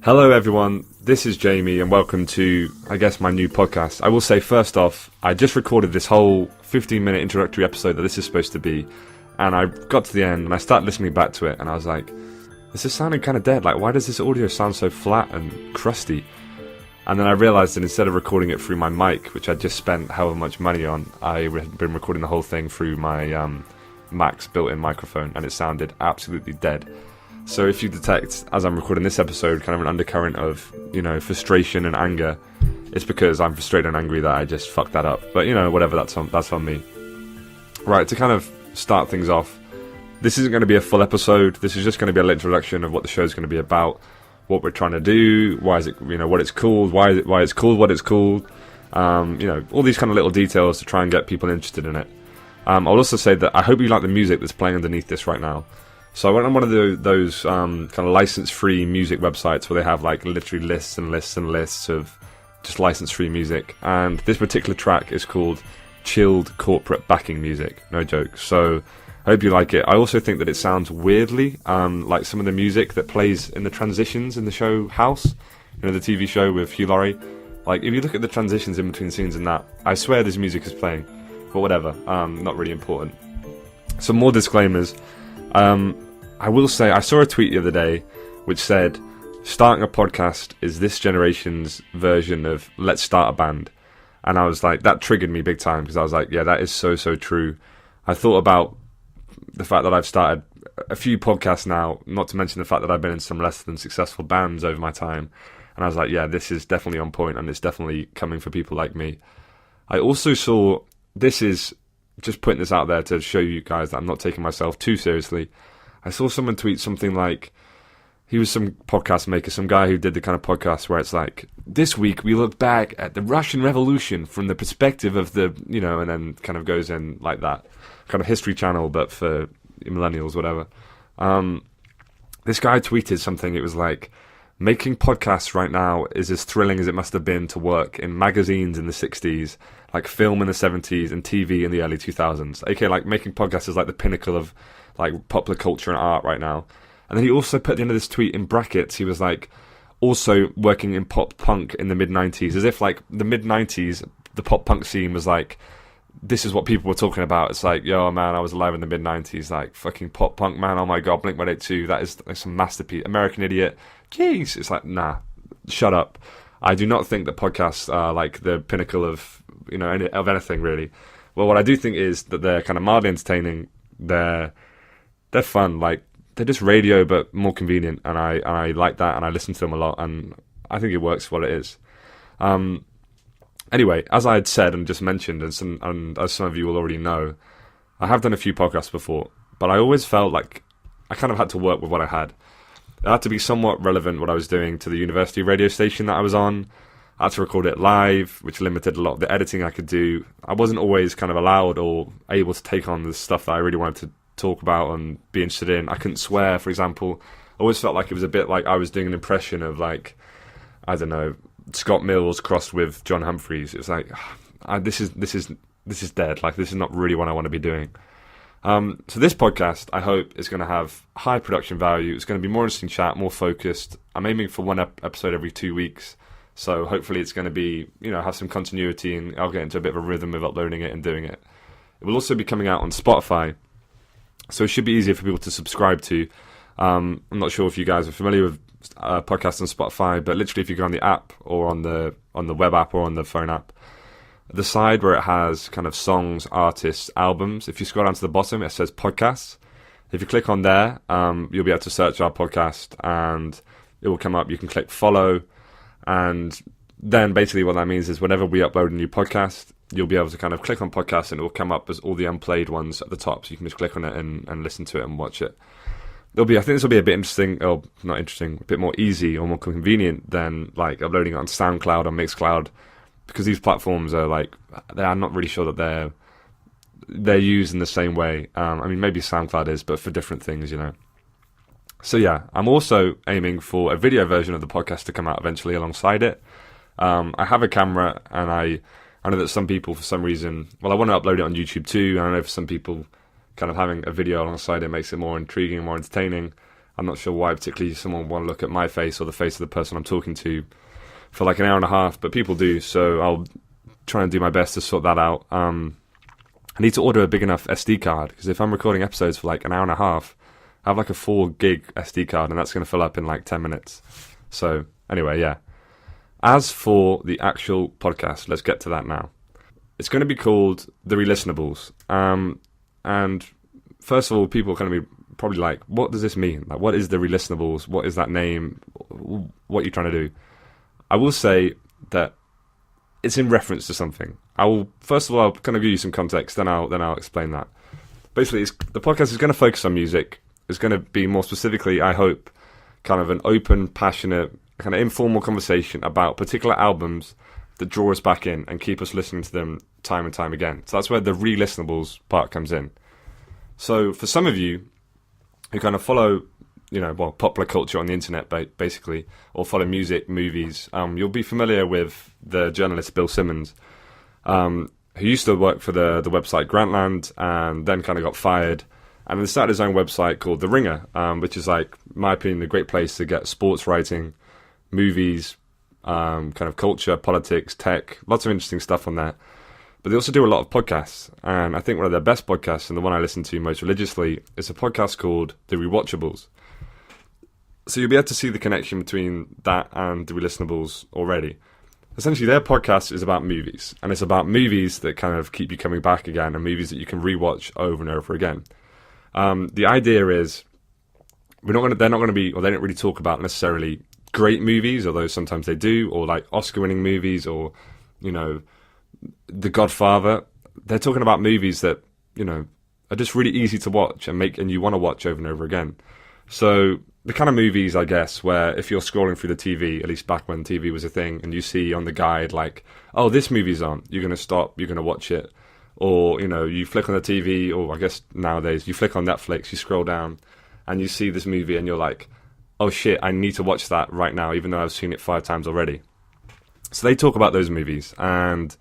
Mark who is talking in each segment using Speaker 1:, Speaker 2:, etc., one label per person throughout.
Speaker 1: Hello everyone, this is Jamie and welcome to, my new podcast. I will say first off, I just recorded this whole 15-minute introductory episode that this is supposed to be, and I got to the end and I started listening back to it and I was like, this is sounding kind of dead, like why does this audio sound so flat and crusty? And then I realised that instead of recording it through my mic, which I just spent however much money on, I had been recording the whole thing through my Mac's built-in microphone and it sounded absolutely dead. So if you detect, as I'm recording this episode, kind of an undercurrent of, frustration and anger, it's because I'm frustrated and angry that I just fucked that up. But, whatever, that's on me. Right, to kind of start things off, this isn't going to be a full episode. This is just going to be a little introduction of what the show's going to be about, what we're trying to do, why is it, what it's called, why it's called what it's called, all these kind of little details to try and get people interested in it. I'll also say that I hope you like the music that's playing underneath this right now. So I went on one of those kind of license-free music websites where they have like literally lists and lists and lists of just license-free music. And this particular track is called Chilled Corporate Backing Music. No joke. So I hope you like it. I also think that it sounds weirdly like some of the music that plays in the transitions in the show House, the TV show with Hugh Laurie. Like if you look at the transitions in between scenes and that, I swear this music is playing. But whatever, not really important. Some more disclaimers. I will say, I saw a tweet the other day which said, starting a podcast is this generation's version of let's start a band. And I was like, that triggered me big time because I was like, yeah, that is so true. I thought about the fact that I've started a few podcasts now, not to mention the fact that I've been in some less than successful bands over my time. And I was like, yeah, this is definitely on point and it's definitely coming for people like me. I also saw, this is just putting this out there to show you guys that I'm not taking myself too seriously. I saw someone tweet something like, he was some podcast maker, some guy who did the kind of podcast where it's like, this week we look back at the Russian Revolution from the perspective of the, and then kind of goes in like that. Kind of History Channel, but for millennials, whatever. This guy tweeted something, it was like, making podcasts right now is as thrilling as it must have been to work in magazines in the 60s, like film in the 70s and TV in the early 2000s. Okay, like making podcasts is like the pinnacle of like popular culture and art right now. And then he also put at the end of this tweet in brackets, he was like, also working in pop punk in the mid-90s, as if like the mid-90s, the pop punk scene was like, this is what people were talking about. It's like, yo man, I was alive in the mid-90s, like fucking pop punk, man, oh my god, Blink-182, that is like some masterpiece. American Idiot, jeez. It's like, nah, shut up. I do not think that podcasts are like the pinnacle of, of anything really. Well, what I do think is that they're kind of mildly entertaining, they're fun, like they're just radio but more convenient, and I like that, and I listen to them a lot, and I think it works for what it is. Anyway, as I had said and just mentioned, and as some of you will already know, I have done a few podcasts before, but I always felt like I kind of had to work with what I had. It had to be somewhat relevant what I was doing to the university radio station that I was on. I had to record it live, which limited a lot of the editing I could do. I wasn't always kind of allowed or able to take on the stuff that I really wanted to talk about and be interested in. I couldn't swear, for example. I always felt like it was a bit like I was doing an impression of like, I don't know, Scott Mills crossed with John Humphreys. It's like, this is dead. Like this is not really what I want to be doing. So this podcast, I hope, is going to have high production value. It's going to be more interesting chat, more focused. I'm aiming for one episode every 2 weeks. So hopefully it's going to be, have some continuity, and I'll get into a bit of a rhythm of uploading it and doing it. It will also be coming out on Spotify, so it should be easier for people to subscribe to. I'm not sure if you guys are familiar with podcasts on Spotify, but literally if you go on the app or on the web app or on the phone app, the side where it has kind of songs, artists, albums, if you scroll down to the bottom, it says podcasts. If you click on there, you'll be able to search our podcast and it will come up. You can click follow, and then basically what that means is whenever we upload a new podcast, you'll be able to kind of click on podcasts and it will come up as all the unplayed ones at the top, so you can just click on it and listen to it and watch it. I think this will be a bit interesting, or not interesting, a bit more easy or more convenient than like uploading it on SoundCloud or Mixcloud, because these platforms are like, I'm not really sure that they're used in the same way. Maybe SoundCloud is, but for different things, So yeah, I'm also aiming for a video version of the podcast to come out eventually alongside it. I have a camera, and I know that some people, for some reason, I want to upload it on YouTube too, and I know for some people, kind of having a video alongside it makes it more intriguing, more entertaining. I'm not sure why particularly someone would want to look at my face or the face of the person I'm talking to for like an hour and a half, but people do, so I'll try and do my best to sort that out. I need to order a big enough SD card, because if I'm recording episodes for like an hour and a half, I have like a 4 gig SD card, and that's going to fill up in like 10 minutes. So anyway, yeah. As for the actual podcast, let's get to that now. It's going to be called The Relistenables. And first of all, people are going to be probably like, what does this mean? Like, what is The Relistenables? What is that name? What are you trying to do? I will say that it's in reference to something. First of all, I'll kind of give you some context, then I'll explain that. Basically, the podcast is going to focus on music. It's going to be more specifically, I hope, kind of an open, passionate, kind of informal conversation about particular albums that draw us back in and keep us listening to them time and time again. So that's where the re-listenables part comes in. So for some of you who kind of follow, popular culture on the internet, basically, or follow music, movies, you'll be familiar with the journalist Bill Simmons, who used to work for the website Grantland and then kind of got fired. And then started his own website called The Ringer, which is, like, in my opinion, a great place to get sports writing, movies, kind of culture, politics, tech, lots of interesting stuff on there. But they also do a lot of podcasts. And I think one of their best podcasts, and the one I listen to most religiously, is a podcast called The Rewatchables. So you'll be able to see the connection between that and The Relistenables already. Essentially, their podcast is about movies. And it's about movies that kind of keep you coming back again, and movies that you can rewatch over and over again. The idea is they're not going to be, or they don't really talk about necessarily great movies, although sometimes they do, or like Oscar-winning movies, or, The Godfather. They're talking about movies that, are just really easy to watch and you want to watch over and over again. So the kind of movies, I guess, where if you're scrolling through the TV, at least back when TV was a thing, and you see on the guide, like, oh, this movie's on, you're going to stop, you're going to watch it. Or, you flick on the TV, or I guess nowadays, you flick on Netflix, you scroll down, and you see this movie, and you're like, oh shit, I need to watch that right now, even though I've seen it 5 times already. So they talk about those movies, and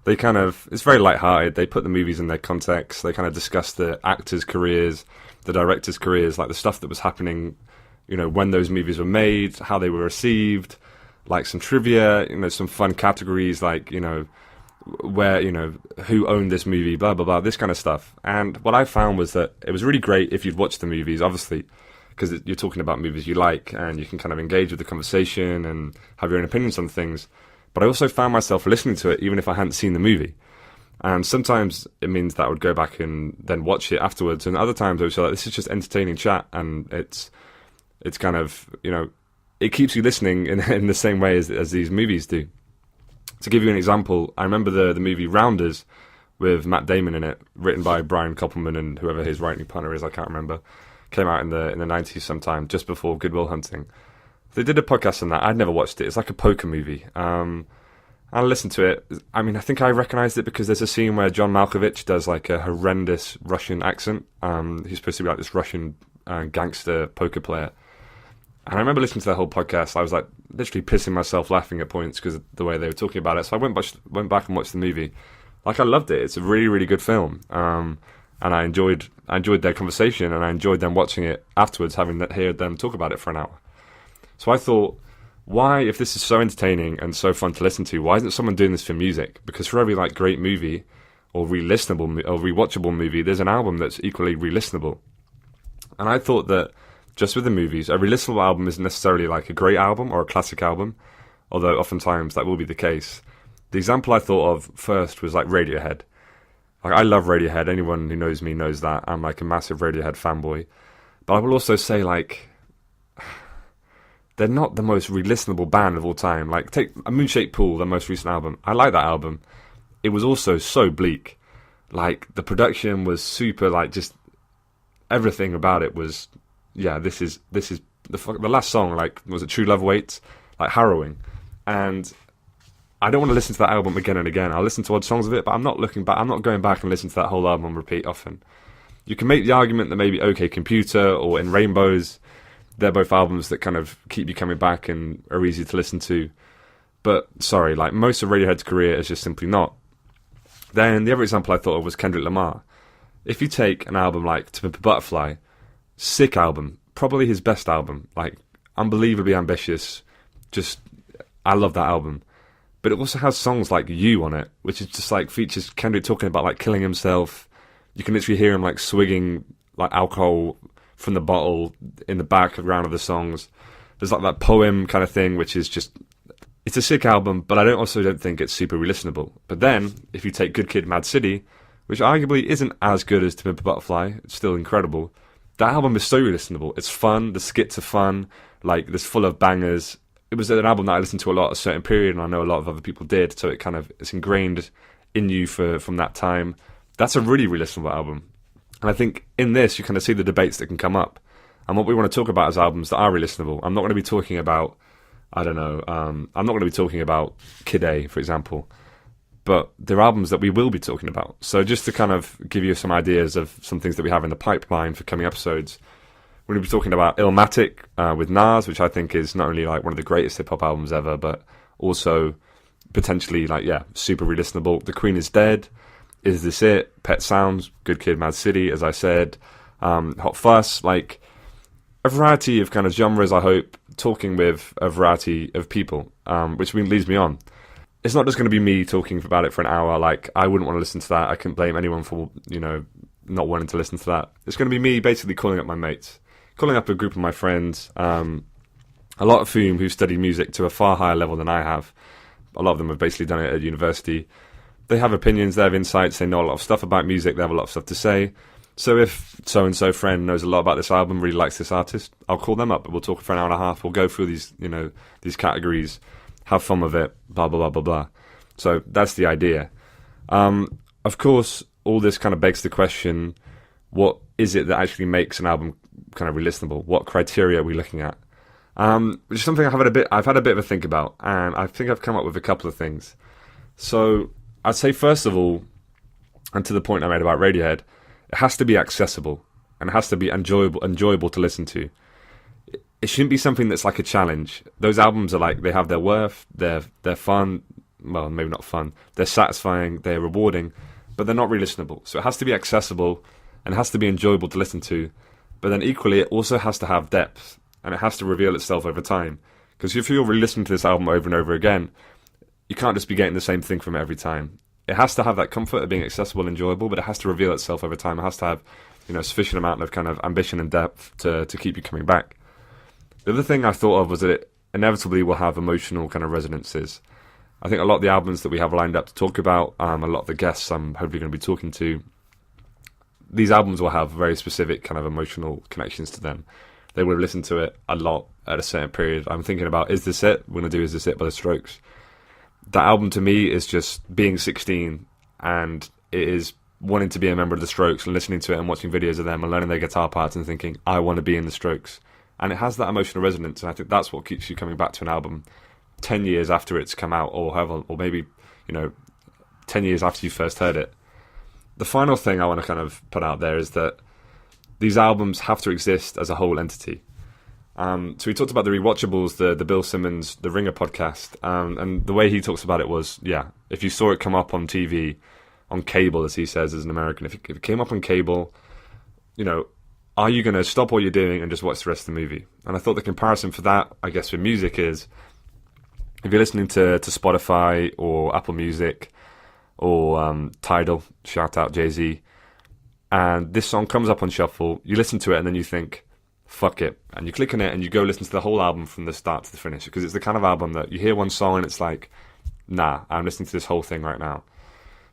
Speaker 1: they kind of, it's very lighthearted, they put the movies in their context, they kind of discuss the actors' careers, the directors' careers, like the stuff that was happening, when those movies were made, how they were received, like some trivia, some fun categories, like, where, who owned this movie, blah, blah, blah, this kind of stuff. And what I found was that it was really great if you'd watched the movies, obviously, because you're talking about movies you like, and you can kind of engage with the conversation and have your own opinions on things. But I also found myself listening to it even if I hadn't seen the movie. And sometimes it means that I would go back and then watch it afterwards. And other times I would say, like, this is just entertaining chat, and it's kind of, it keeps you listening in the same way as these movies do. To give you an example, I remember the movie Rounders with Matt Damon in it, written by Brian Koppelman and whoever his writing partner is, I can't remember. Came out in the 90s sometime, just before Good Will Hunting. They did a podcast on that. I'd never watched it. It's like a poker movie. I listened to it. I mean, I think I recognised it because there's a scene where John Malkovich does like a horrendous Russian accent. He's supposed to be like this Russian gangster poker player. And I remember listening to that whole podcast. I was like literally pissing myself laughing at points because of the way they were talking about it. So I went back and watched the movie. Like, I loved it. It's a really, really good film. And I enjoyed their conversation, and I enjoyed them watching it afterwards, heard them talk about it for an hour. So I thought, why, if this is so entertaining and so fun to listen to, why isn't someone doing this for music? Because for every like great movie or re-listenable or rewatchable movie, there's an album that's equally re-listenable. And I thought that just with the movies, a re-listenable album isn't necessarily like a great album or a classic album, although oftentimes that will be the case. The example I thought of first was like Radiohead. Like, I love Radiohead. Anyone who knows me knows that. I'm like a massive Radiohead fanboy. But I will also say, like, they're not the most re-listenable band of all time. Like, take A Moonshaped Pool, their most recent album. I like that album. It was also so bleak. Like, the production was super, like, just everything about it was, yeah, this is the last song, like, was it True Love Waits? Like, harrowing. And I don't want to listen to that album again and again. I'll listen to odd songs of it, but I'm not going back and listening to that whole album on repeat often. You can make the argument that maybe OK Computer or In Rainbows, they're both albums that kind of keep you coming back and are easy to listen to. But, sorry, like, most of Radiohead's career is just simply not. Then the other example I thought of was Kendrick Lamar. If you take an album like To Pimp a Butterfly, sick album, probably his best album. Like, unbelievably ambitious. Just, I love that album. But it also has songs like You on it, which is just like features Kendrick talking about like killing himself. You can literally hear him like swigging like alcohol from the bottle in the background of the songs. There's like that poem kind of thing, which is just, it's a sick album, but I don't think it's super re-listenable. But then, if you take Good Kid, Mad City, which arguably isn't as good as To Pimp a Butterfly, it's still incredible. That album is so re-listenable. It's fun, the skits are fun, like, there's full of bangers. It was an album that I listened to a lot at a certain period, and I know a lot of other people did, so it's ingrained in you from that time. That's a really re-listenable album. And I think in this, you kind of see the debates that can come up. And what we want to talk about is albums that are re-listenable. I'm not going to be talking about, I'm not going to be talking about Kid A, for example. But they're albums that we will be talking about. So just to kind of give you some ideas of some things that we have in the pipeline for coming episodes, we're going to be talking about Illmatic with Nas, which I think is not only like one of the greatest hip-hop albums ever, but also potentially like, super re-listenable. The Queen is Dead, Is This It, Pet Sounds, Good Kid, Mad City, as I said, Hot Fuss, like a variety of kind of genres, I hope, talking with a variety of people, which leads me on. It's not just going to be me talking about it for an hour. Like, I wouldn't want to listen to that. I couldn't blame anyone for, not wanting to listen to that. It's going to be me basically calling up my mates, calling up a group of my friends, a lot of whom who study music to a far higher level than I have. A lot of them have basically done it at university. They have opinions, they have insights, they know a lot of stuff about music, they have a lot of stuff to say. So if so-and-so friend knows a lot about this album, really likes this artist, I'll call them up. We'll talk for an hour and a half. We'll go through these categories, have fun with it, blah, blah, blah, blah, blah. So that's the idea. Of course, all this kind of begs the question, what is it that actually makes an album kind of re-listenable? What criteria are we looking at? Which is something I've had a bit of a think about, and I think I've come up with a couple of things. So I'd say, first of all, and to the point I made about Radiohead, it has to be accessible, and it has to be enjoyable to listen to. It shouldn't be something that's like a challenge. Those albums are like, they have their worth, they're fun, well, maybe not fun, they're satisfying, they're rewarding, but they're not re-listenable. So it has to be accessible, and it has to be enjoyable to listen to, but then equally, it also has to have depth, and it has to reveal itself over time. Because if you're re-listening to this album over and over again, you can't just be getting the same thing from it every time. It has to have that comfort of being accessible and enjoyable, but it has to reveal itself over time. It has to have, sufficient amount of kind of ambition and depth to keep you coming back. The other thing I thought of was that it inevitably will have emotional kind of resonances. I think a lot of the albums that we have lined up to talk about, a lot of the guests I'm hopefully going to be talking to, these albums will have very specific kind of emotional connections to them. They would have listened to it a lot at a certain period. I'm thinking about Is This It? We're going to do Is This It by The Strokes. That album to me is just being 16, and it is wanting to be a member of The Strokes and listening to it and watching videos of them and learning their guitar parts and thinking, I want to be in The Strokes. And it has that emotional resonance, and I think that's what keeps you coming back to an album 10 years after it's come out, or maybe 10 years after you first heard it. The final thing I want to kind of put out there is that these albums have to exist as a whole entity. So we talked about the rewatchables, the Bill Simmons, the Ringer podcast, and the way he talks about it was, if you saw it come up on TV, on cable, as he says as an American, if it came up on cable, are you going to stop what you're doing and just watch the rest of the movie? And I thought the comparison for that, I guess, with music is, if you're listening to Spotify or Apple Music or Tidal, shout out Jay-Z, and this song comes up on shuffle, you listen to it and then you think, fuck it, and you click on it and you go listen to the whole album from the start to the finish, because it's the kind of album that you hear one song and it's like, nah, I'm listening to this whole thing right now.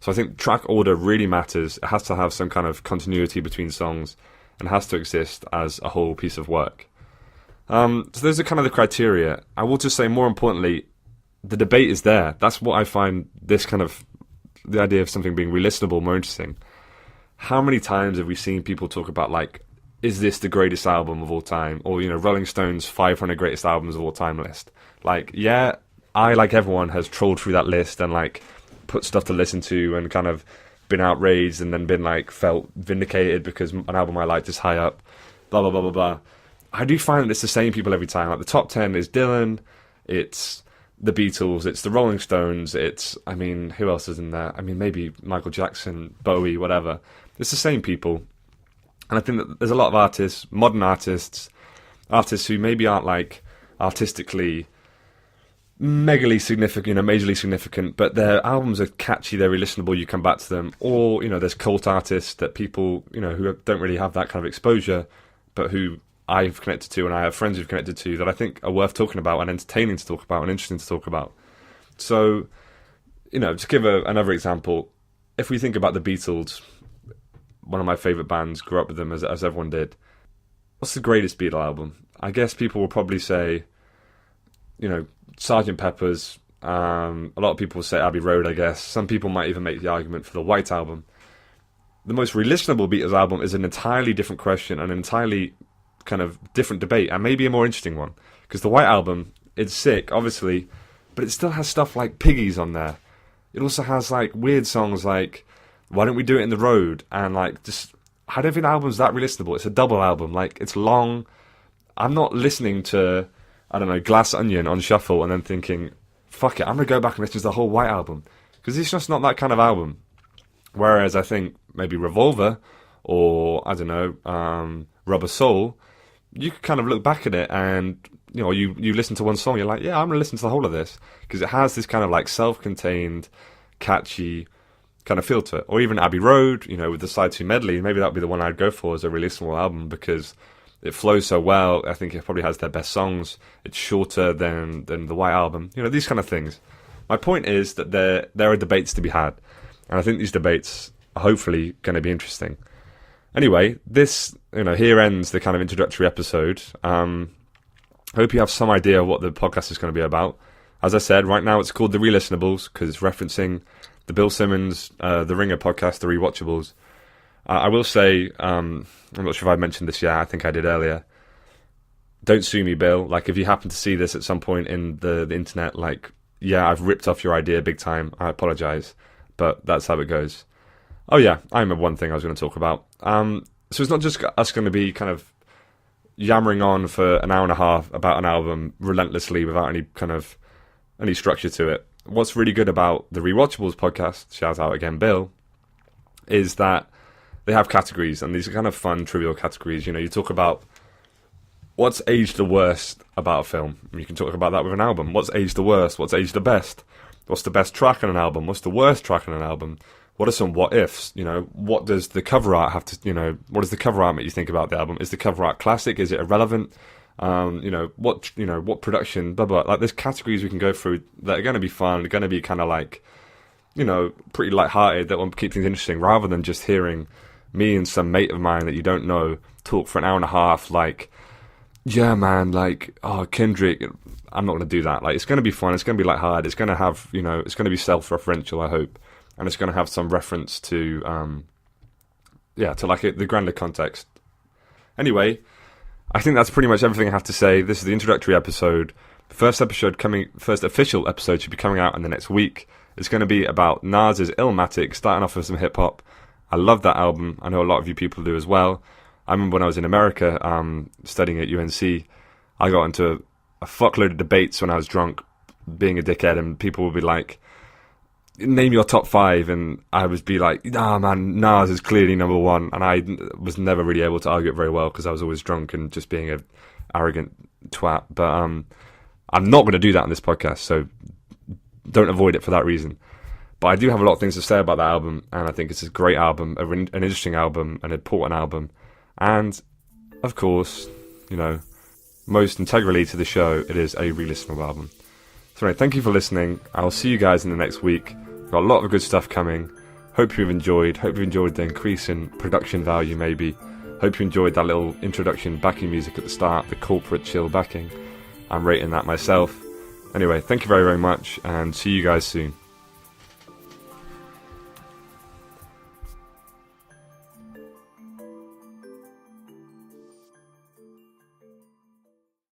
Speaker 1: So I think track order really matters. It has to have some kind of continuity between songs and has to exist as a whole piece of work. So those are kind of the criteria. I will just say, more importantly, the debate is there. That's what I find this kind of, the idea of something being re-listenable more interesting. How many times have we seen people talk about, like, is this the greatest album of all time? Or, Rolling Stone's 500 greatest albums of all time list. Like, I, like everyone, has trolled through that list and, like, put stuff to listen to and kind of been outraged and then been, like, felt vindicated because an album I liked is high up, blah, blah, blah, blah, blah. I do find that it's the same people every time. Like, the top 10 is Dylan, it's the Beatles, it's the Rolling Stones, who else is in there? Maybe Michael Jackson, Bowie, whatever. It's the same people. And I think that there's a lot of artists, modern artists, artists who maybe aren't like artistically megally significant, majorly significant, but their albums are catchy, they're re-listenable, you come back to them. Or, there's cult artists that people, who don't really have that kind of exposure, but who I've connected to and I have friends who've connected to that I think are worth talking about and entertaining to talk about and interesting to talk about. So, to give another example, if we think about the Beatles, one of my favourite bands, grew up with them as everyone did. What's the greatest Beatle album? I guess people will probably say, Sgt. Pepper's. A lot of people will say Abbey Road, I guess. Some people might even make the argument for the White Album. The most re-listenable Beatles album is an entirely different question, an entirely kind of different debate, and maybe a more interesting one. Because the White Album, it's sick, obviously, but it still has stuff like Piggies on there. It also has like weird songs like Why Don't We Do It in the Road, and like just, I don't think the album's that re-listenable. It's a double album, like it's long. I'm not listening to, I don't know, Glass Onion on shuffle and then thinking, fuck it, I'm going to go back and listen to the whole White Album. Because it's just not that kind of album. Whereas I think maybe Revolver or, I don't know, Rubber Soul, you could kind of look back at it and, you listen to one song, you're like, yeah, I'm going to listen to the whole of this. Because it has this kind of like self-contained, catchy kind of feel to it. Or even Abbey Road, with the Side 2 medley, maybe that would be the one I'd go for as a re-listenable album because it flows so well. I think it probably has their best songs. It's shorter than the White Album. These kind of things. My point is that there are debates to be had. And I think these debates are hopefully going to be interesting. Anyway, this, here ends the kind of introductory episode. Hope you have some idea what the podcast is going to be about. As I said, right now it's called The Relistenables because it's referencing the Bill Simmons, The Ringer podcast, The Rewatchables. I will say, I'm not sure if I mentioned this yet, I think I did earlier. Don't sue me, Bill. Like, if you happen to see this at some point in the internet, like, yeah, I've ripped off your idea big time. I apologise. But that's how it goes. Oh, yeah, I remember one thing I was going to talk about. So it's not just us going to be kind of yammering on for an hour and a half about an album relentlessly without any structure to it. What's really good about the Rewatchables podcast, shout out again, Bill, is that they have categories, and these are kind of fun, trivial categories. You talk about what's aged the worst about a film. And you can talk about that with an album. What's aged the worst? What's aged the best? What's the best track on an album? What's the worst track on an album? What are some what-ifs? What does the cover art have to, what does the cover art make you think about the album? Is the cover art classic? Is it irrelevant? What production, blah, blah. Like, there's categories we can go through that are going to be fun, are going to be kind of like, pretty lighthearted, that will keep things interesting, rather than just hearing me and some mate of mine that you don't know talk for an hour and a half, like, yeah, man, like, oh, Kendrick. I'm not going to do that. Like, it's going to be fun, it's going to be lighthearted, it's going to have, it's going to be self-referential, I hope, and it's going to have some reference to, to like the grander context. Anyway, I think that's pretty much everything I have to say. This is the introductory episode. First official episode should be coming out in the next week. It's going to be about Nas's Illmatic, starting off with some hip-hop. I love that album. I know a lot of you people do as well. I remember when I was in America studying at UNC, I got into a fuckload of debates when I was drunk, being a dickhead, and people would be like, name your top 5, and I would be like, nah, man, Nas is clearly number 1, and I was never really able to argue it very well because I was always drunk and just being a arrogant twat. But I'm not going to do that on this podcast, so don't avoid it for that reason. But I do have a lot of things to say about that album, and I think it's a great album, an interesting album, an important album, and, of course, most integrally to the show, it is a re-listenable album. So anyway, thank you for listening. I'll see you guys in the next week. We've got a lot of good stuff coming. Hope you've enjoyed. Hope you enjoyed the increase in production value, maybe. Hope you enjoyed that little introduction backing music at the start, the corporate chill backing. I'm rating that myself. Anyway, thank you very, very much, and see you guys soon.